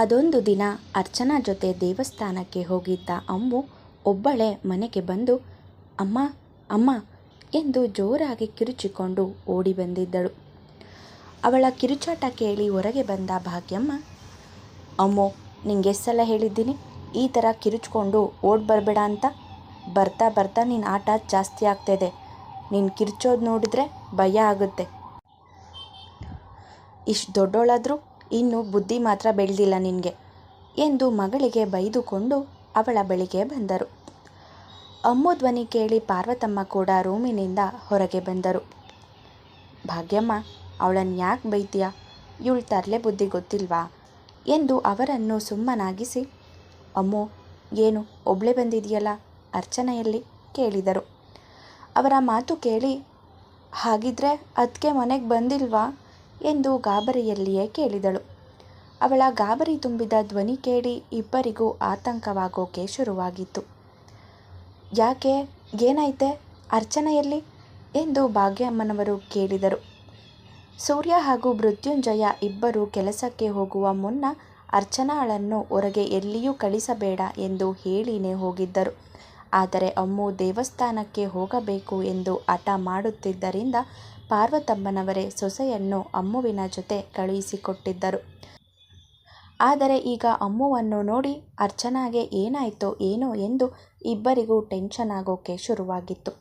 ಅದೊಂದು ದಿನ ಅರ್ಚನಾ ಜೊತೆ ದೇವಸ್ಥಾನಕ್ಕೆ ಹೋಗಿದ್ದ ಅಮ್ಮು ಒಬ್ಬಳೇ ಮನೆಗೆ ಬಂದು ಅಮ್ಮ ಅಮ್ಮ ಎಂದು ಜೋರಾಗಿ ಕಿರುಚಿಕೊಂಡು ಓಡಿ ಬಂದಿದ್ದಳು. ಅವಳ ಕಿರುಚಾಟ ಕೇಳಿ ಹೊರಗೆ ಬಂದ ಭಾಗ್ಯಮ್ಮ, ಅಮ್ಮು ನಿಂಗೆ ಸಲ ಹೇಳಿದ್ದೀನಿ ಈ ಥರ ಕಿರುಚ್ಕೊಂಡು ಓಡ್ ಬರಬೇಡ ಅಂತ. ಬರ್ತಾ ಬರ್ತಾ ನಿನ್ನ ಆಟ ಜಾಸ್ತಿ ಆಗ್ತಾಯಿದೆ. ನೀನು ಕಿರ್ಚೋದು ನೋಡಿದ್ರೆ ಭಯ ಆಗುತ್ತೆ. ಇಷ್ಟು ದೊಡ್ಡೋಳಾದರೂ ಇನ್ನೂ ಬುದ್ಧಿ ಮಾತ್ರ ಬೆಳೆದಿಲ್ಲ ನಿನಗೆ ಎಂದು ಮಗಳಿಗೆ ಬೈದುಕೊಂಡು ಅವಳ ಬಳಿಗೆ ಬಂದರು. ಅಮ್ಮು ಧ್ವನಿ ಕೇಳಿ ಪಾರ್ವತಮ್ಮ ಕೂಡ ರೂಮಿನಿಂದ ಹೊರಗೆ ಬಂದರು. ಭಾಗ್ಯಮ್ಮ, ಅವಳನ್ನು ಯಾಕೆ ಬೈತೀಯ? ಇವಳು ತರಲೆ ಬುದ್ಧಿ ಗೊತ್ತಿಲ್ವಾ ಎಂದು ಅವರನ್ನು ಸುಮ್ಮನಾಗಿಸಿ, ಅಮ್ಮು ಏನು ಒಬ್ಳೆ ಬಂದಿದೆಯಲ್ಲ, ಅರ್ಚನೆಯಲ್ಲಿ ಕೇಳಿದರು. ಅವರ ಮಾತು ಕೇಳಿ, ಹಾಗಿದ್ರೆ ಅದಕ್ಕೆ ಮನೆಗೆ ಬಂದಿಲ್ವಾ ಎಂದು ಗಾಬರಿಯಲ್ಲಿಯೇ ಕೇಳಿದಳು. ಅವಳ ಗಾಬರಿ ತುಂಬಿದ ಧ್ವನಿ ಕೇಳಿ ಇಬ್ಬರಿಗೂ ಆತಂಕವಾಗೋಕೆ ಶುರುವಾಗಿತ್ತು. ಯಾಕೆ, ಏನಾಯ್ತೆ, ಅರ್ಚನೆಯಲ್ಲಿ ಎಂದು ಭಾಗ್ಯಮ್ಮನವರು ಕೇಳಿದರು. ಸೂರ್ಯ ಹಾಗೂ ಮೃತ್ಯುಂಜಯ ಇಬ್ಬರು ಕೆಲಸಕ್ಕೆ ಹೋಗುವ ಮುನ್ನ ಅರ್ಚನಾಳನ್ನು ಹೊರಗೆ ಎಲ್ಲಿಯೂ ಕಳಿಸಬೇಡ ಎಂದು ಹೇಳಿನೇ ಹೋಗಿದ್ದರು. ಆದರೆ ಅಮ್ಮು ದೇವಸ್ಥಾನಕ್ಕೆ ಹೋಗಬೇಕು ಎಂದು ಹಠ ಮಾಡುತ್ತಿದ್ದರಿಂದ ಪಾರ್ವತಮ್ಮನವರೇ ಸೊಸೆಯನ್ನು ಅಮ್ಮುವಿನ ಜೊತೆ ಕಳುಹಿಸಿಕೊಟ್ಟಿದ್ದರು. ಆದರೆ ಈಗ ಅಮ್ಮುವನ್ನು ನೋಡಿ ಅರ್ಚನಾಗೆ ಏನಾಯ್ತೋ ಏನೋ ಎಂದು ಇಬ್ಬರಿಗೂ ಟೆನ್ಷನ್ ಆಗೋಕೆ ಶುರುವಾಗಿತ್ತು.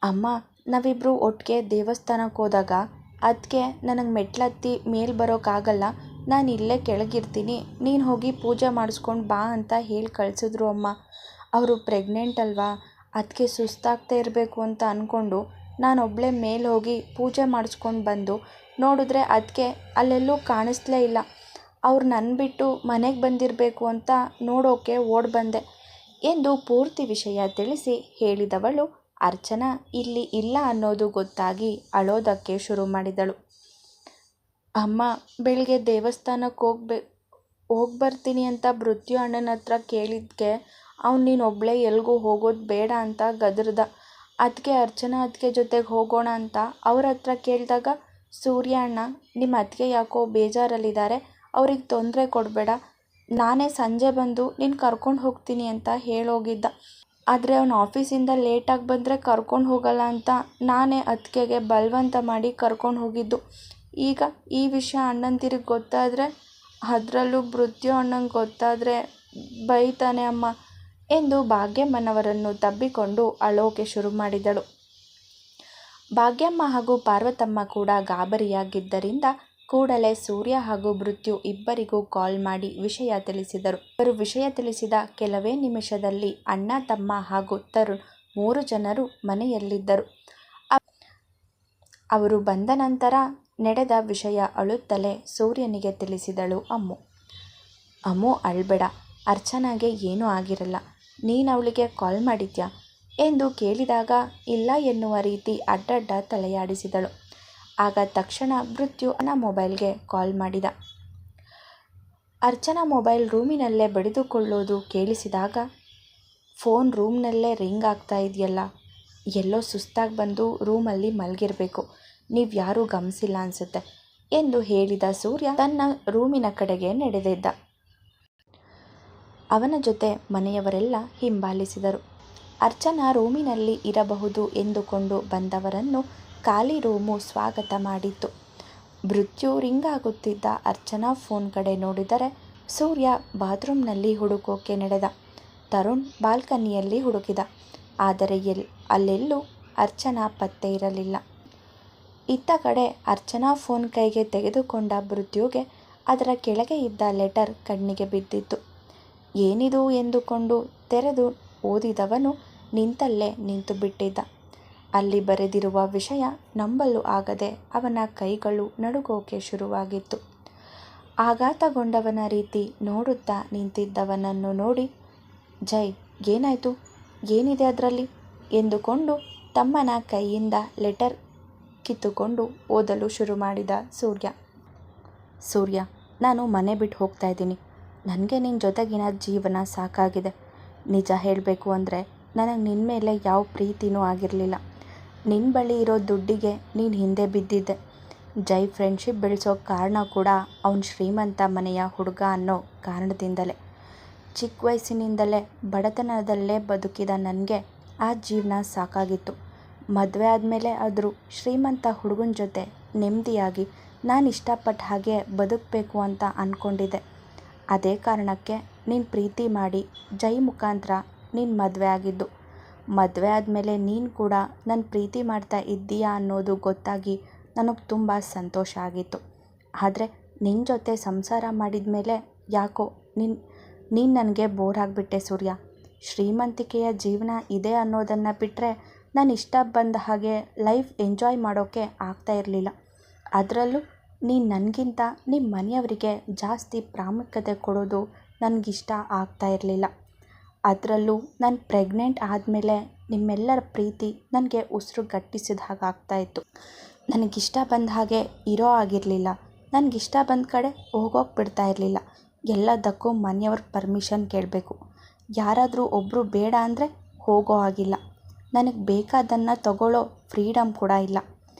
ಅಮ್ಮ, ನಾವಿಬ್ಬರು ಒಟ್ಟಿಗೆ ದೇವಸ್ಥಾನಕ್ಕೆ ಹೋದಾಗ ಅದಕ್ಕೆ ನನಗೆ ಮೆಟ್ಲತ್ತಿ ಮೇಲೆ ಬರೋಕ್ಕಾಗಲ್ಲ, ನಾನು ಇಲ್ಲೇ ಕೆಳಗಿರ್ತೀನಿ, ನೀನು ಹೋಗಿ ಪೂಜೆ ಮಾಡಿಸ್ಕೊಂಡು ಬಾ ಅಂತ ಹೇಳಿ ಕಳಿಸಿದ್ರು ಅಮ್ಮ. ಅವರು ಪ್ರೆಗ್ನೆಂಟ್ ಅಲ್ವಾ, ಅದಕ್ಕೆ ಸುಸ್ತಾಗ್ತಾ ಇರಬೇಕು ಅಂತ ಅಂದ್ಕೊಂಡು ನಾನೊಬ್ಬಳೇ ಮೇಲೆ ಹೋಗಿ ಪೂಜೆ ಮಾಡಿಸ್ಕೊಂಡು ಬಂದು ನೋಡಿದ್ರೆ ಅದಕ್ಕೆ ಅಲ್ಲೆಲ್ಲೂ ಕಾಣಿಸ್ಲೇ ಇಲ್ಲ. ಅವ್ರು ನನ್ನ ಬಿಟ್ಟು ಮನೆಗೆ ಬಂದಿರಬೇಕು ಅಂತ ನೋಡೋಕೆ ಓಡಿ ಬಂದೆ ಎಂದು ಪೂರ್ತಿ ವಿಷಯ ತಿಳಿಸಿ ಹೇಳಿದವಳು ಅರ್ಚನಾ ಇಲ್ಲಿ ಇಲ್ಲ ಅನ್ನೋದು ಗೊತ್ತಾಗಿ ಅಳೋದಕ್ಕೆ ಶುರು ಮಾಡಿದಳು. ಅಮ್ಮ, ಬೆಳಿಗ್ಗೆ ದೇವಸ್ಥಾನಕ್ಕೆ ಹೋಗಿ ಬರ್ತೀನಿ ಅಂತ ಮೃತ್ಯು ಅಣ್ಣನ ಹತ್ರ ಕೇಳಿದ್ಕೆ ಅವ್ನು ನೀನೊಬ್ಬಳೇ ಎಲ್ಗೂ ಹೋಗೋದು ಬೇಡ ಅಂತ ಗದರ್ದ. ಅದಕ್ಕೆ ಅರ್ಚನಾ ಅದಕ್ಕೆ ಜೊತೆಗೆ ಹೋಗೋಣ ಅಂತ ಅವ್ರ ಹತ್ರ ಕೇಳಿದಾಗ ಸೂರ್ಯ ಅಣ್ಣ, ನಿಮ್ಮ ಅತ್ತಿಗೆ ಯಾಕೋ ಬೇಜಾರಲ್ಲಿದ್ದಾರೆ, ಅವ್ರಿಗೆ ತೊಂದರೆ ಕೊಡಬೇಡ, ನಾನೇ ಸಂಜೆ ಬಂದು ನೀನು ಕರ್ಕೊಂಡು ಹೋಗ್ತೀನಿ ಅಂತ ಹೇಳೋಗಿದ್ದ. ಆದರೆ ಅವನು ಆಫೀಸಿಂದ ಲೇಟಾಗಿ ಬಂದರೆ ಕರ್ಕೊಂಡು ಹೋಗಲ್ಲ ಅಂತ ನಾನೇ ಅತ್ತಿಗೆಗೆ ಬಲವಂತ ಮಾಡಿ ಕರ್ಕೊಂಡು ಹೋಗಿದ್ದು. ಈಗ ಈ ವಿಷಯ ಅಣ್ಣಂದಿರಿಗೆ ಗೊತ್ತಾದರೆ, ಅದರಲ್ಲೂ ಮೃತ್ಯು ಅಣ್ಣಂಗೆ ಗೊತ್ತಾದರೆ ಬೈತಾನೆ ಅಮ್ಮ ಎಂದು ಭಾಗ್ಯಮ್ಮನವರನ್ನು ತಬ್ಬಿಕೊಂಡು ಅಳೋಕೆ ಶುರು ಮಾಡಿದಳು. ಭಾಗ್ಯಮ್ಮ ಹಾಗೂ ಪಾರ್ವತಮ್ಮ ಕೂಡ ಗಾಬರಿಯಾಗಿದ್ದರಿಂದ ಕೂಡಲೇ ಸೂರ್ಯ ಹಾಗೂ ಮೃತ್ಯು ಇಬ್ಬರಿಗೂ ಕಾಲ್ ಮಾಡಿ ವಿಷಯ ತಿಳಿಸಿದರು. ಅವರು ವಿಷಯ ತಿಳಿಸಿದ ಕೆಲವೇ ನಿಮಿಷದಲ್ಲಿ ಅಣ್ಣ, ತಮ್ಮ ಹಾಗೂ ತರುಣ್ 3 ಜನರು ಮನೆಯಲ್ಲಿದ್ದರು. ಅವರು ಬಂದ ನಂತರ ನಡೆದ ವಿಷಯ ಅಳುತ್ತಲೇ ಸೂರ್ಯನಿಗೆ ತಿಳಿಸಿದಳು ಅಮ್ಮು. ಅಮ್ಮು, ಅಳ್ಬೇಡ, ಅರ್ಚನಾಗೆ ಏನೂ ಆಗಿರಲ್ಲ, ನೀನು ಅವಳಿಗೆ ಕಾಲ್ ಮಾಡಿದ್ಯಾ ಎಂದು ಕೇಳಿದಾಗ ಇಲ್ಲ ಎನ್ನುವ ರೀತಿ ಅಡ್ಡಡ್ಡ ತಲೆಯಾಡಿಸಿದಳು. ಆಗ ತಕ್ಷಣ ಮೃತ್ಯು ಮೊಬೈಲ್ಗೆ ಕಾಲ್ ಮಾಡಿದ. ಅರ್ಚನಾ ಮೊಬೈಲ್ ರೂಮಿನಲ್ಲೇ ಬಡಿದುಕೊಳ್ಳೋದು ಕೇಳಿಸಿದಾಗ, ಫೋನ್ ರೂಮ್ನಲ್ಲೇ ರಿಂಗ್ ಆಗ್ತಾ ಇದೆಯಲ್ಲ, ಎಲ್ಲೋ ಸುಸ್ತಾಗಿ ಬಂದು ರೂಮಲ್ಲಿ ಮಲಗಿರಬೇಕು, ನೀವು ಯಾರೂ ಗಮನಿಸಿಲ್ಲ ಅನಿಸುತ್ತೆ ಎಂದು ಹೇಳಿದ ಸೂರ್ಯ ತನ್ನ ರೂಮಿನ ಕಡೆಗೆ ನಡೆದಿದ್ದ. ಅವನ ಜೊತೆ ಮನೆಯವರೆಲ್ಲ ಹಿಂಬಾಲಿಸಿದರು. ಅರ್ಚನಾ ರೂಮಿನಲ್ಲಿ ಇರಬಹುದು ಎಂದುಕೊಂಡು ಬಂದವರನ್ನು ಖಾಲಿ ರೂಮು ಸ್ವಾಗತ ಮಾಡಿತ್ತು. ಮೃತ್ಯು ರಿಂಗ್ ಆಗುತ್ತಿದ್ದ ಅರ್ಚನಾ ಫೋನ್ ಕಡೆ ನೋಡಿದರೆ ಸೂರ್ಯ ಬಾತ್ರೂಮ್ನಲ್ಲಿ ಹುಡುಕೋಕೆ ನಡೆದ. ತರುಣ್ ಬಾಲ್ಕನಿಯಲ್ಲಿ ಹುಡುಕಿದ. ಆದರೆ ಅಲ್ಲೆಲ್ಲೂ ಅರ್ಚನಾ ಪತ್ತೆ ಇರಲಿಲ್ಲ. ಇತ್ತ ಕಡೆ ಅರ್ಚನಾ ಫೋನ್ ಕೈಗೆ ತೆಗೆದುಕೊಂಡ ಮೃತ್ಯುಗೆ ಅದರ ಕೆಳಗೆ ಇದ್ದ ಲೆಟರ್ ಕಣ್ಣಿಗೆ ಬಿದ್ದಿತ್ತು. ಏನಿದು ಎಂದುಕೊಂಡು ತೆರೆದು ಓದಿದವನು ನಿಂತಲ್ಲೇ ನಿಂತು ಬಿಟ್ಟಿದ್ದ. ಅಲ್ಲಿ ಬರೆದಿರುವ ವಿಷಯ ನಂಬಲು ಆಗದೆ ಅವನ ಕೈಗಳು ನಡುಗೋಕೆ ಶುರುವಾಗಿತ್ತು. ಆಘಾತಗೊಂಡವನ ರೀತಿ ನೋಡುತ್ತಾ ನಿಂತಿದ್ದವನನ್ನು ನೋಡಿ, ಜೈ, ಏನಾಯಿತು, ಏನಿದೆ ಅದರಲ್ಲಿ ಎಂದುಕೊಂಡು ತಮ್ಮನ ಕೈಯಿಂದ ಲೆಟರ್ ಕಿತ್ತುಕೊಂಡು ಓದಲು ಶುರು ಮಾಡಿದ ಸೂರ್ಯ. ಸೂರ್ಯ, ನಾನು ಮನೆ ಬಿಟ್ಟು ಹೋಗ್ತಾ ಇದ್ದೀನಿ. ನನಗೆ ನಿನ್ನ ಜೊತೆಗಿನ ಜೀವನ ಸಾಕಾಗಿದೆ. ನಿಜ ಹೇಳಬೇಕು ಅಂದರೆ ನನಗೆ ನಿನ್ನ ಮೇಲೆ ಯಾವ ಪ್ರೀತಿನೂ ಆಗಿರಲಿಲ್ಲ. ನಿನ್ನ ಬಳಿ ಇರೋ ದುಡ್ಡಿಗೆ ನೀನು ಹಿಂದೆ ಬಿದ್ದಿದ್ದೆ. ಜೈ ಫ್ರೆಂಡ್ಶಿಪ್ ಬೆಳೆಸೋ ಕಾರಣ ಕೂಡ ಅವನು ಶ್ರೀಮಂತ ಮನೆಯ ಹುಡುಗ ಅನ್ನೋ ಕಾರಣದಿಂದಲೇ. ಚಿಕ್ಕ ವಯಸ್ಸಿನಿಂದಲೇ ಬಡತನದಲ್ಲೇ ಬದುಕಿದ ನನಗೆ ಆ ಜೀವನ ಸಾಕಾಗಿತ್ತು. ಮದುವೆ ಆದಮೇಲೆ ಆದರೂ ಶ್ರೀಮಂತ ಹುಡುಗನ ಜೊತೆ ನೆಮ್ಮದಿಯಾಗಿ ನಾನು ಇಷ್ಟಪಟ್ಟ ಹಾಗೆ ಬದುಕಬೇಕು ಅಂತ ಅಂದ್ಕೊಂಡಿದ್ದೆ. ಅದೇ ಕಾರಣಕ್ಕೆ ನೀನು ಪ್ರೀತಿ ಮಾಡಿ ಜೈ ಮುಖಾಂತರ ನೀನು ಮದುವೆ ಆಗಿದ್ದು. ಮದುವೆ ಆದಮೇಲೆ ನೀನು ಕೂಡ ನನ್ನ ಪ್ರೀತಿ ಮಾಡ್ತಾ ಇದ್ದೀಯಾ ಅನ್ನೋದು ಗೊತ್ತಾಗಿ ನನಗೆ ತುಂಬ ಸಂತೋಷ ಆಗಿತ್ತು. ಆದರೆ ನಿನ್ನ ಜೊತೆ ಸಂಸಾರ ಮಾಡಿದ ಮೇಲೆ ಯಾಕೋ ನೀನು ನನಗೆ ಬೋರ್ ಆಗಿಬಿಟ್ಟೆ ಸೂರ್ಯ. ಶ್ರೀಮಂತಿಕೆಯ ಜೀವನ ಇದೆ ಅನ್ನೋದನ್ನು ಬಿಟ್ಟರೆ ನಾನು ಇಷ್ಟ ಬಂದ ಹಾಗೆ ಲೈಫ್ ಎಂಜಾಯ್ ಮಾಡೋಕ್ಕೆ ಆಗ್ತಾ ಇರಲಿಲ್ಲ. ಅದರಲ್ಲೂ ನೀನು ನನಗಿಂತ ನಿಮ್ಮ ಮನೆಯವರಿಗೆ ಜಾಸ್ತಿ ಪ್ರಾಮುಖ್ಯತೆ ಕೊಡೋದು ನನಗಿಷ್ಟ ಆಗ್ತಾ ಇರಲಿಲ್ಲ. ಅದರಲ್ಲೂ ನಾನು ಪ್ರೆಗ್ನೆಂಟ್ ಆದಮೇಲೆ ನಿಮ್ಮೆಲ್ಲರ ಪ್ರೀತಿ ನನಗೆ ಉಸಿರು ಗಟ್ಟಿಸಿದ ಹಾಗೆ ಆಗ್ತಾಯಿತ್ತು. ನನಗಿಷ್ಟ ಬಂದ ಹಾಗೆ ಇರೋ ಆಗಿರಲಿಲ್ಲ. ನನಗಿಷ್ಟ ಬಂದ ಕಡೆ ಹೋಗೋಕೆ ಬಿಡ್ತಾ ಇರಲಿಲ್ಲ. ಎಲ್ಲದಕ್ಕೂ ಮನೆಯವ್ರ ಪರ್ಮಿಷನ್ ಕೇಳಬೇಕು. ಯಾರಾದರೂ ಒಬ್ಬರು ಬೇಡ ಅಂದರೆ ಹೋಗೋ ಆಗಿಲ್ಲ. ನನಗೆ ಬೇಕಾದನ್ನು ತಗೊಳ್ಳೋ ಫ್ರೀಡಮ್ ಕೂಡ ಇಲ್ಲ.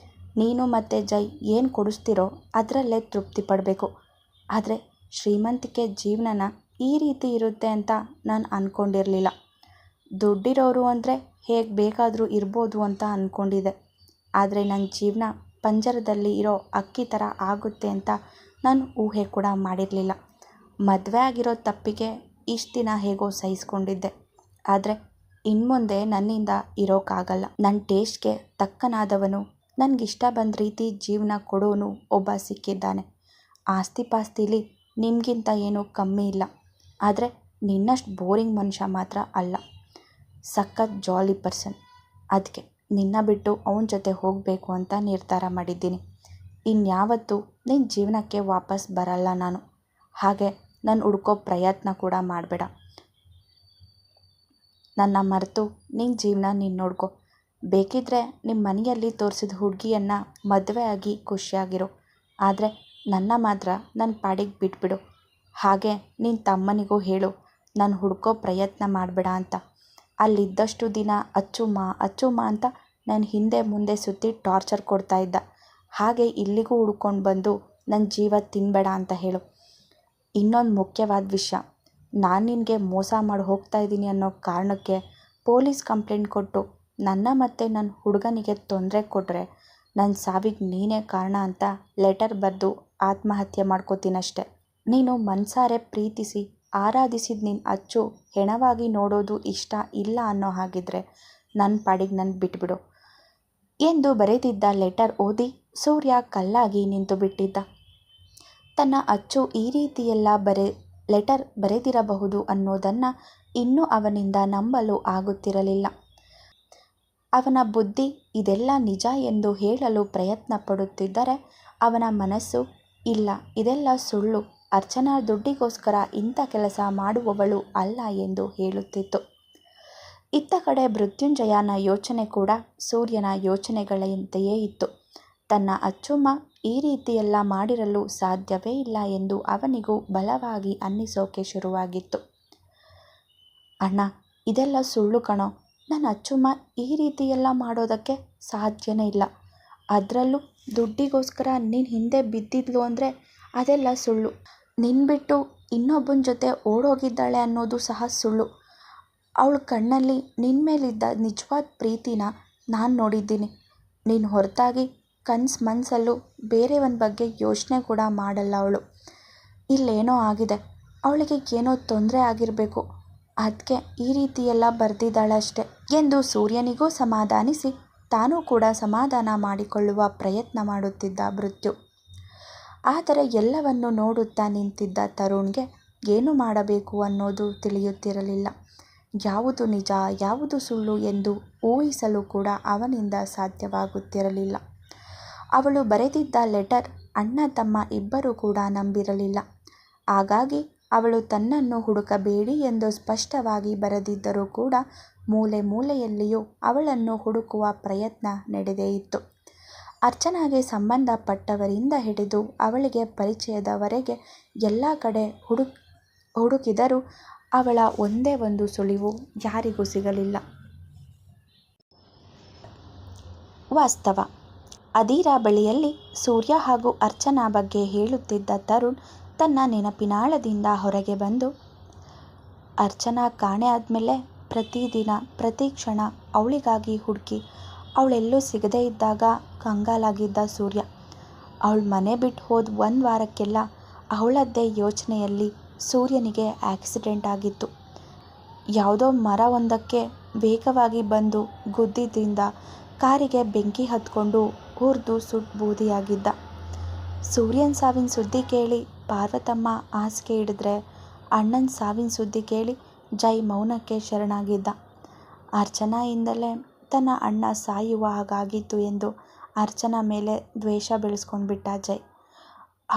ನೀನು ಮತ್ತು ಜೈ ಏನು ಕೊಡಿಸ್ತಿರೋ ಅದರಲ್ಲೇ ತೃಪ್ತಿ ಪಡಬೇಕು. ಆದರೆ ಶ್ರೀಮಂತಿಕೆ ಜೀವನನ ಈ ರೀತಿ ಇರುತ್ತೆ ಅಂತ ನಾನು ಅಂದ್ಕೊಂಡಿರಲಿಲ್ಲ. ದುಡ್ಡಿರೋರು ಅಂದರೆ ಹೇಗೆ ಬೇಕಾದರೂ ಇರ್ಬೋದು ಅಂತ ಅಂದ್ಕೊಂಡಿದ್ದೆ. ಆದರೆ ನನ್ನ ಜೀವನ ಪಂಜರದಲ್ಲಿ ಇರೋ ಅಕ್ಕಿ ಥರ ಆಗುತ್ತೆ ಅಂತ ನಾನು ಊಹೆ ಕೂಡ ಮಾಡಿರಲಿಲ್ಲ. ಮದುವೆ ಆಗಿರೋ ತಪ್ಪಿಗೆ ಇಷ್ಟು ದಿನ ಹೇಗೋ ಸಹಿಸ್ಕೊಂಡಿದ್ದೆ. ಆದರೆ ಇನ್ಮುಂದೆ ನನ್ನಿಂದ ಇರೋಕ್ಕಾಗಲ್ಲ. ನನ್ನ ಟೇಸ್ಟ್ಗೆ ತಕ್ಕನಾದವನು, ನನಗಿಷ್ಟ ಬಂದ ರೀತಿ ಜೀವನ ಕೊಡೋನು ಒಬ್ಬ ಸಿಕ್ಕಿದ್ದಾನೆ. ಆಸ್ತಿ ಪಾಸ್ತಿಲಿ ನಿಮಗಿಂತ ಏನೂ ಕಮ್ಮಿ ಇಲ್ಲ. ಆದರೆ ನಿನ್ನಷ್ಟು ಬೋರಿಂಗ್ ಮನುಷ್ಯ ಮಾತ್ರ ಅಲ್ಲ. ಸಖತ್ ಜಾಲಿ ಪರ್ಸನ್. ಅದಕ್ಕೆ ನಿನ್ನ ಬಿಟ್ಟು ಅವನ ಜೊತೆ ಹೋಗಬೇಕು ಅಂತ ನಿರ್ಧಾರ ಮಾಡಿದ್ದೀನಿ. ಇನ್ಯಾವತ್ತೂ ನಿನ್ನ ಜೀವನಕ್ಕೆ ವಾಪಸ್ ಬರಲ್ಲ ನಾನು. ಹಾಗೆ ನಾನು ಹುಡ್ಕೋ ಪ್ರಯತ್ನ ಕೂಡ ಮಾಡಬೇಡ. ನನ್ನ ಮರೆತು ನಿನ್ನ ಜೀವನ ನೀನು ನೋಡ್ಕೊ. ಬೇಕಿದ್ದರೆ ನಿಮ್ಮ ಮನೆಯಲ್ಲಿ ತೋರಿಸಿದ ಹುಡುಗಿಯನ್ನು ಮದುವೆ ಆಗಿ ಖುಷಿಯಾಗಿರು. ಆದರೆ ನನ್ನ ಮಾತ್ರ ನನ್ನ ಪಾಡಿಗೆ ಬಿಟ್ಬಿಡು. ಹಾಗೆ ನಿನ್ನ ತಮ್ಮನಿಗೂ ಹೇಳು, ನಾನು ಹುಡ್ಕೋ ಪ್ರಯತ್ನ ಮಾಡಬೇಡ ಅಂತ. ಅಲ್ಲಿದ್ದಷ್ಟು ದಿನ ಅಚ್ಚುಮ್ಮ ಅಚ್ಚುಮ್ಮ ಅಂತ ನನ್ನ ಹಿಂದೆ ಮುಂದೆ ಸುತ್ತಿ ಟಾರ್ಚರ್ ಕೊಡ್ತಾಯಿದ್ದ. ಹಾಗೆ ಇಲ್ಲಿಗೂ ಹುಡ್ಕೊಂಡು ಬಂದು ನನ್ನ ಜೀವ ತಿನ್ನಬೇಡ ಅಂತ ಹೇಳು. ಇನ್ನೊಂದು ಮುಖ್ಯವಾದ ವಿಷಯ, ನಾನು ನಿನಗೆ ಮೋಸ ಮಾಡಿ ಹೋಗ್ತಾ ಇದ್ದೀನಿ ಅನ್ನೋ ಕಾರಣಕ್ಕೆ ಪೊಲೀಸ್ ಕಂಪ್ಲೇಂಟ್ ಕೊಟ್ಟು ನನ್ನ ಮತ್ತು ನನ್ನ ಹುಡುಗನಿಗೆ ತೊಂದರೆ ಕೊಟ್ಟರೆ ನನ್ನ ಸಾವಿಗೆ ನೀನೇ ಕಾರಣ ಅಂತ ಲೆಟರ್ ಬರೆದು ಆತ್ಮಹತ್ಯೆ ಮಾಡ್ಕೋತೀನಷ್ಟೆ. ನೀನು ಮನಸಾರೆ ಪ್ರೀತಿಸಿ ಆರಾಧಿಸಿದ ನಿನ್ನ ಅಚ್ಚು ಹೆಣವಾಗಿ ನೋಡೋದು ಇಷ್ಟ ಇಲ್ಲ ಅನ್ನೋ ಹಾಗಿದ್ರೆ ನನ್ನ ಪಾಡಿಗೆ ನನ್ನ ಬಿಟ್ಬಿಡು ಎಂದು ಬರೆದಿದ್ದ ಲೆಟರ್ ಓದಿ ಸೂರ್ಯ ಕಲ್ಲಾಗಿ ನಿಂತು ಬಿಟ್ಟಿದ್ದ. ತನ್ನ ಅಚ್ಚು ಈ ರೀತಿಯೆಲ್ಲ ಲೆಟರ್ ಬರೆದಿರಬಹುದು ಅನ್ನೋದನ್ನು ಇನ್ನೂ ಅವನಿಂದ ನಂಬಲು ಆಗುತ್ತಿರಲಿಲ್ಲ. ಅವನ ಬುದ್ಧಿ ಇದೆಲ್ಲ ನಿಜ ಎಂದು ಹೇಳಲು ಪ್ರಯತ್ನ ಪಡುತ್ತಿದ್ದರೆ ಅವನ ಮನಸ್ಸು ಇಲ್ಲ, ಇದೆಲ್ಲ ಸುಳ್ಳು, ಅರ್ಚನಾ ದುಡ್ಡಿಗೋಸ್ಕರ ಇಂಥ ಕೆಲಸ ಮಾಡುವವಳು ಅಲ್ಲ ಎಂದು ಹೇಳುತ್ತಿತ್ತು. ಇತ್ತ ಕಡೆ ಮೃತ್ಯುಂಜಯನ ಯೋಚನೆ ಕೂಡ ಸೂರ್ಯನ ಯೋಚನೆಗಳಂತೆಯೇ ಇತ್ತು. ತನ್ನ ಅಚ್ಚುಮ್ಮ ಈ ರೀತಿಯೆಲ್ಲ ಮಾಡಿರಲು ಸಾಧ್ಯವೇ ಇಲ್ಲ ಎಂದು ಅವನಿಗೂ ಬಲವಾಗಿ ಅನ್ನಿಸೋಕೆ ಶುರುವಾಗಿತ್ತು. ಅಣ್ಣ, ಇದೆಲ್ಲ ಸುಳ್ಳು ಕಣೋ. ನನ್ನ ಅಚ್ಚುಮ್ಮ ಈ ರೀತಿಯೆಲ್ಲ ಮಾಡೋದಕ್ಕೆ ಸಾಧ್ಯನೇ ಇಲ್ಲ. ಅದರಲ್ಲೂ ದುಡ್ಡಿಗೋಸ್ಕರ ನೀನು ಹಿಂದೆ ಬಿದ್ದಿದ್ಲು ಅಂದರೆ ಅದೆಲ್ಲ ಸುಳ್ಳು. ನಿನ್ನ ಬಿಟ್ಟು ಇನ್ನೊಬ್ಬನ ಜೊತೆ ಓಡೋಗಿದ್ದಾಳೆ ಅನ್ನೋದು ಸಹ ಸುಳ್ಳು. ಅವಳ ಕಣ್ಣಲ್ಲಿ ನಿನ್ನ ಮೇಲಿದ್ದ ನಿಜವಾದ ಪ್ರೀತಿನ ನಾನು ನೋಡಿದ್ದೀನಿ. ನೀನು ಹೊರತಾಗಿ ಮನಸ್ಸಲ್ಲೂ ಬೇರೆಯವನ ಬಗ್ಗೆ ಯೋಚನೆ ಕೂಡ ಮಾಡಲ್ಲ ಅವಳು. ಇಲ್ಲೇನೋ ಆಗಿದೆ, ಅವಳಿಗೆ ಏನೋ ತೊಂದರೆ ಆಗಿರಬೇಕು, ಅದಕ್ಕೆ ಈ ರೀತಿಯೆಲ್ಲ ಬರೆದಿದ್ದಾಳಷ್ಟೆ ಎಂದು ಸೂರ್ಯನಿಗೂ ಸಮಾಧಾನಿಸಿ ತಾನೂ ಕೂಡ ಸಮಾಧಾನ ಮಾಡಿಕೊಳ್ಳುವ ಪ್ರಯತ್ನ ಮಾಡುತ್ತಿದ್ದ ಮೃತ್ಯು. ಆದರೆ ಎಲ್ಲವನ್ನು ನೋಡುತ್ತಾ ನಿಂತಿದ್ದ ತರುಣ್ಗೆ ಏನು ಮಾಡಬೇಕು ಅನ್ನೋದು ತಿಳಿಯುತ್ತಿರಲಿಲ್ಲ. ಯಾವುದು ನಿಜ ಯಾವುದು ಸುಳ್ಳು ಎಂದು ಊಹಿಸಲು ಕೂಡ ಅವನಿಂದ ಸಾಧ್ಯವಾಗುತ್ತಿರಲಿಲ್ಲ. ಅವಳು ಬರೆದಿದ್ದ ಲೆಟರ್ ಅಣ್ಣ ತಮ್ಮ ಇಬ್ಬರೂ ಕೂಡ ನಂಬಿರಲಿಲ್ಲ. ಹಾಗಾಗಿ ಅವಳು ತನ್ನನ್ನು ಹುಡುಕಬೇಡಿ ಎಂದು ಸ್ಪಷ್ಟವಾಗಿ ಬರೆದಿದ್ದರೂ ಕೂಡ ಮೂಲೆ ಮೂಲೆಯಲ್ಲಿಯೂ ಅವಳನ್ನು ಹುಡುಕುವ ಪ್ರಯತ್ನ ನಡೆದೇ ಇತ್ತು. ಅರ್ಚನಾಗೆ ಸಂಬಂಧಪಟ್ಟವರಿಂದ ಹಿಡಿದು ಅವಳಿಗೆ ಪರಿಚಯದವರೆಗೆ ಎಲ್ಲ ಕಡೆ ಹುಡುಕಿದರೂ ಅವಳ ಒಂದೇ ಒಂದು ಸುಳಿವು ಯಾರಿಗೂ ಸಿಗಲಿಲ್ಲ. ವಾಸ್ತವ, ಅದೀರಾ ಬಳಿಯಲ್ಲಿ ಸೂರ್ಯ ಹಾಗೂ ಅರ್ಚನಾ ಬಗ್ಗೆ ಹೇಳುತ್ತಿದ್ದ ತರುಣ್ ತನ್ನ ನೆನಪಿನಾಳದಿಂದ ಹೊರಗೆ ಬಂದು, ಅರ್ಚನಾ ಕಾಣೆ ಆದಮೇಲೆ ಪ್ರತಿದಿನ ಪ್ರತಿ ಕ್ಷಣ ಅವಳಿಗಾಗಿ ಹುಡುಕಿ ಅವಳೆಲ್ಲೂ ಸಿಗದೇ ಇದ್ದಾಗ ಕಂಗಾಲಾಗಿದ್ದ ಸೂರ್ಯ, ಅವಳು ಮನೆ ಬಿಟ್ಟು ಹೋದ 1 ವಾರಕ್ಕೆಲ್ಲ ಅವಳದ್ದೇ ಯೋಚನೆಯಲ್ಲಿ ಸೂರ್ಯನಿಗೆ ಆಕ್ಸಿಡೆಂಟ್ ಆಗಿತ್ತು. ಯಾವುದೋ ಮರ ಒಂದಕ್ಕೆ ವೇಗವಾಗಿ ಬಂದು ಗುದ್ದಿದ್ರಿಂದ ಕಾರಿಗೆ ಬೆಂಕಿ ಹತ್ಕೊಂಡು ಹುರಿದು ಸುಟ್ಟು ಬೂದಿಯಾಗಿದ್ದ. ಸೂರ್ಯನ ಸಾವಿನ ಸುದ್ದಿ ಕೇಳಿ ಪಾರ್ವತಮ್ಮ ಹಾಸಿಗೆ ಹಿಡಿದ್ರೆ ಅಣ್ಣನ ಸಾವಿನ ಸುದ್ದಿ ಕೇಳಿ ಜೈ ಮೌನಕ್ಕೆ ಶರಣಾಗಿದ್ದ. ಅರ್ಚನಾಯಿಂದಲೇ ತನ್ನ ಅಣ್ಣ ಸಾಯುವ ಹಾಗಾಗಿತ್ತು ಎಂದು ಅರ್ಚನಾ ಮೇಲೆ ದ್ವೇಷ ಬೆಳೆಸ್ಕೊಂಡ್ಬಿಟ್ಟ ಜೈ.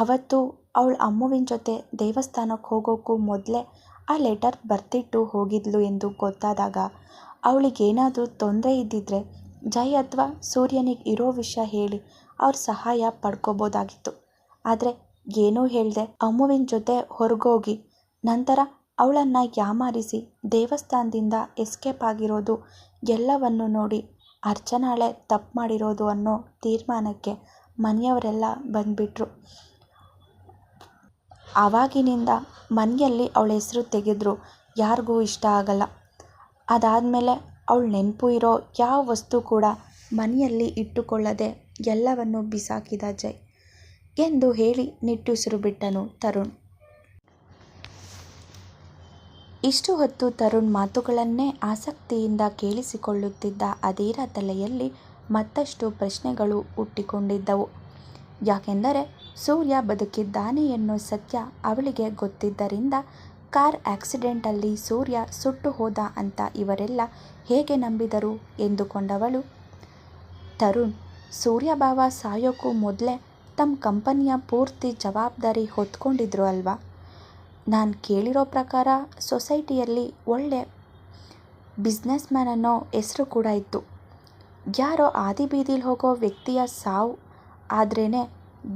ಅವತ್ತು ಅವಳು ಅಮ್ಮುವಿನ ಜೊತೆ ದೇವಸ್ಥಾನಕ್ಕೆ ಹೋಗೋಕ್ಕೂ ಮೊದಲೇ ಆ ಲೆಟರ್ ಬರ್ತಿಟ್ಟು ಹೋಗಿದ್ಲು ಎಂದು ಗೊತ್ತಾದಾಗ ಅವಳಿಗೇನಾದರೂ ತೊಂದರೆ ಇದ್ದಿದ್ರೆ ಜೈ ಅಥವಾ ಸೂರ್ಯನಿಗೆ ಇರೋ ವಿಷಯ ಹೇಳಿ ಅವ್ರ ಸಹಾಯ ಪಡ್ಕೋಬೋದಾಗಿತ್ತು. ಆದರೆ ಏನೂ ಹೇಳ್ದೆ ಅಮ್ಮುವಿನ ಜೊತೆ ಹೊರಗೋಗಿ ನಂತರ ಅವಳನ್ನು ಯಾಮಾರಿಸಿ ದೇವಸ್ಥಾನದಿಂದ ಎಸ್ಕೇಪ್ ಆಗಿರೋದು ಎಲ್ಲವನ್ನು ನೋಡಿ ಅರ್ಚನಾಳೆ ತಪ್ಪು ಮಾಡಿರೋದು ಅನ್ನೋ ತೀರ್ಮಾನಕ್ಕೆ ಮನೆಯವರೆಲ್ಲ ಬಂದುಬಿಟ್ರು. ಆವಾಗಿನಿಂದ ಮನೆಯಲ್ಲಿ ಅವಳ ಹೆಸರು ತೆಗೆದ್ರು ಯಾರಿಗೂ ಇಷ್ಟ ಆಗಲ್ಲ. ಅದಾದಮೇಲೆ ಅವಳು ನೆನಪು ಇರೋ ಯಾವ ವಸ್ತು ಕೂಡ ಮನೆಯಲ್ಲಿ ಇಟ್ಟುಕೊಳ್ಳದೆ ಎಲ್ಲವನ್ನು ಬಿಸಾಕಿದ ಜೈ ಎಂದು ಹೇಳಿ ನಿಟ್ಟುಸಿರು ಬಿಟ್ಟನು ತರುಣ್. ಇಷ್ಟು ಹೊತ್ತು ತರುಣ್ ಮಾತುಗಳನ್ನೇ ಆಸಕ್ತಿಯಿಂದ ಕೇಳಿಸಿಕೊಳ್ಳುತ್ತಿದ್ದ ಅದೀರ ತಲೆಯಲ್ಲಿ ಮತ್ತಷ್ಟು ಪ್ರಶ್ನೆಗಳು ಹುಟ್ಟಿಕೊಂಡಿದ್ದವು. ಯಾಕೆಂದರೆ ಸೂರ್ಯ ಬದುಕಿದ್ದಾನೆ ಎನ್ನೋ ಸತ್ಯ ಅವಳಿಗೆ ಗೊತ್ತಿದ್ದರಿಂದ ಕಾರ್ ಆಕ್ಸಿಡೆಂಟಲ್ಲಿ ಸೂರ್ಯ ಸುಟ್ಟು ಹೋದ ಅಂತ ಇವರೆಲ್ಲ ಹೇಗೆ ನಂಬಿದರು ಎಂದುಕೊಂಡವಳು. ತರುಣ್, ಸೂರ್ಯ ಬಾವ ಸಾಯೋಕ್ಕೂ ಮೊದಲೇ ತಮ್ಮ ಕಂಪನಿಯ ಪೂರ್ತಿ ಜವಾಬ್ದಾರಿ ಹೊತ್ಕೊಂಡಿದ್ರು ಅಲ್ವಾ? ನಾನು ಕೇಳಿರೋ ಪ್ರಕಾರ ಸೊಸೈಟಿಯಲ್ಲಿ ಒಳ್ಳೆ ಬಿಸ್ನೆಸ್ ಮ್ಯಾನ್ ಅನ್ನೋ ಹೆಸರು ಕೂಡ ಇತ್ತು. ಯಾರೋ ಆದಿ ಬೀದಿಲಿ ಹೋಗೋ ವ್ಯಕ್ತಿಯ ಸಾವು ಆದ್ರೇ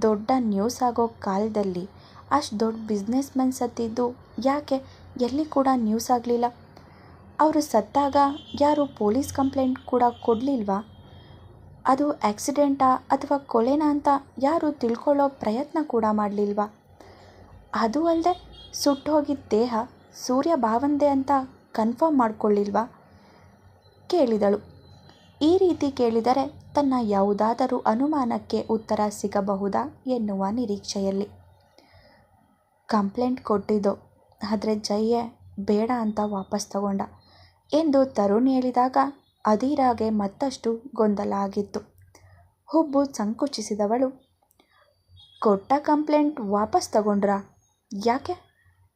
ದೊಡ್ಡ ನ್ಯೂಸ್ ಆಗೋ ಕಾಲದಲ್ಲಿ ಅಷ್ಟು ದೊಡ್ಡ ಬಿಸ್ನೆಸ್ ಮ್ಯಾನ್ ಸತ್ತಿದ್ದು ಯಾಕೆ ಎಲ್ಲಿ ಕೂಡ ನ್ಯೂಸ್ ಆಗಲಿಲ್ಲ? ಅವರು ಸತ್ತಾಗ ಯಾರು ಪೊಲೀಸ್ ಕಂಪ್ಲೇಂಟ್ ಕೂಡ ಕೊಡಲಿಲ್ವಾ? ಅದು ಆಕ್ಸಿಡೆಂಟಾ ಅಥವಾ ಕೊಲೆನಾ ಅಂತ ಯಾರು ತಿಳ್ಕೊಳ್ಳೋ ಪ್ರಯತ್ನ ಕೂಡ ಮಾಡಲಿಲ್ವಾ? ಅದು ಅಲ್ಲದೆ ಸುಟ್ಟು ಹೋಗಿದ್ದ ದೇಹ ಸೂರ್ಯ ಭಾವಂದೆ ಅಂತ ಕನ್ಫರ್ಮ್ ಮಾಡಿಕೊಳ್ಳಿಲ್ವಾ? ಕೇಳಿದಳು. ಈ ರೀತಿ ಕೇಳಿದರೆ ತನ್ನ ಯಾವುದಾದರೂ ಅನುಮಾನಕ್ಕೆ ಉತ್ತರ ಸಿಗಬಹುದಾ ಎನ್ನುವ ನಿರೀಕ್ಷೆಯಲ್ಲಿ. ಕಂಪ್ಲೇಂಟ್ ಕೊಟ್ಟಿದ್ದು, ಆದರೆ ಜೈಯೇ ಬೇಡ ಅಂತ ವಾಪಸ್ ತಗೊಂಡ ಎಂದು ತರುಣ್ ಹೇಳಿದಾಗ ಅದೀರಾಗೆ ಮತ್ತಷ್ಟು ಗೊಂದಲ ಆಗಿತ್ತು. ಹುಬ್ಬು ಸಂಕುಚಿಸಿದವಳು, ಕೊಟ್ಟ ಕಂಪ್ಲೇಂಟ್ ವಾಪಸ್ ತಗೊಂಡ್ರಾ? ಯಾಕೆ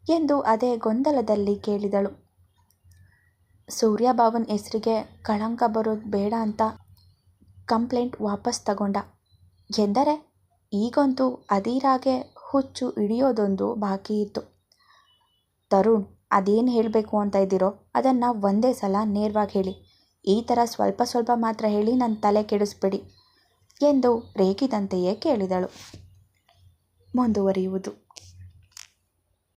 ಎಂದು ಅದೇ ಗೊಂದಲದಲ್ಲಿ ಕೇಳಿದಳು. ಸೂರ್ಯಭಾವನ್ ಹೆಸರಿಗೆ ಕಳಂಕ ಬರೋದು ಬೇಡ ಅಂತ ಕಂಪ್ಲೇಂಟ್ ವಾಪಸ್ ತಗೊಂಡ ಎಂದರೆ ಈಗಂತೂ ಅದೀರಾಗೆ ಹುಚ್ಚು ಹಿಡಿಯೋದೊಂದು ಬಾಕಿ ಇತ್ತು. ತರುಣ್, ಅದೇನು ಹೇಳಬೇಕು ಅಂತ ಇದ್ದೀರೋ ಅದನ್ನು ಒಂದೇ ಸಲ ನೇರವಾಗಿ ಹೇಳಿ. ಈ ಥರ ಸ್ವಲ್ಪ ಸ್ವಲ್ಪ ಮಾತ್ರ ಹೇಳಿ ನನ್ನ ತಲೆ ಕೆಡಿಸ್ಬೇಡಿ ಎಂದು ರೇಗಿದಂತೆಯೇ ಕೇಳಿದಳು. ಮುಂದುವರಿಯುವುದು.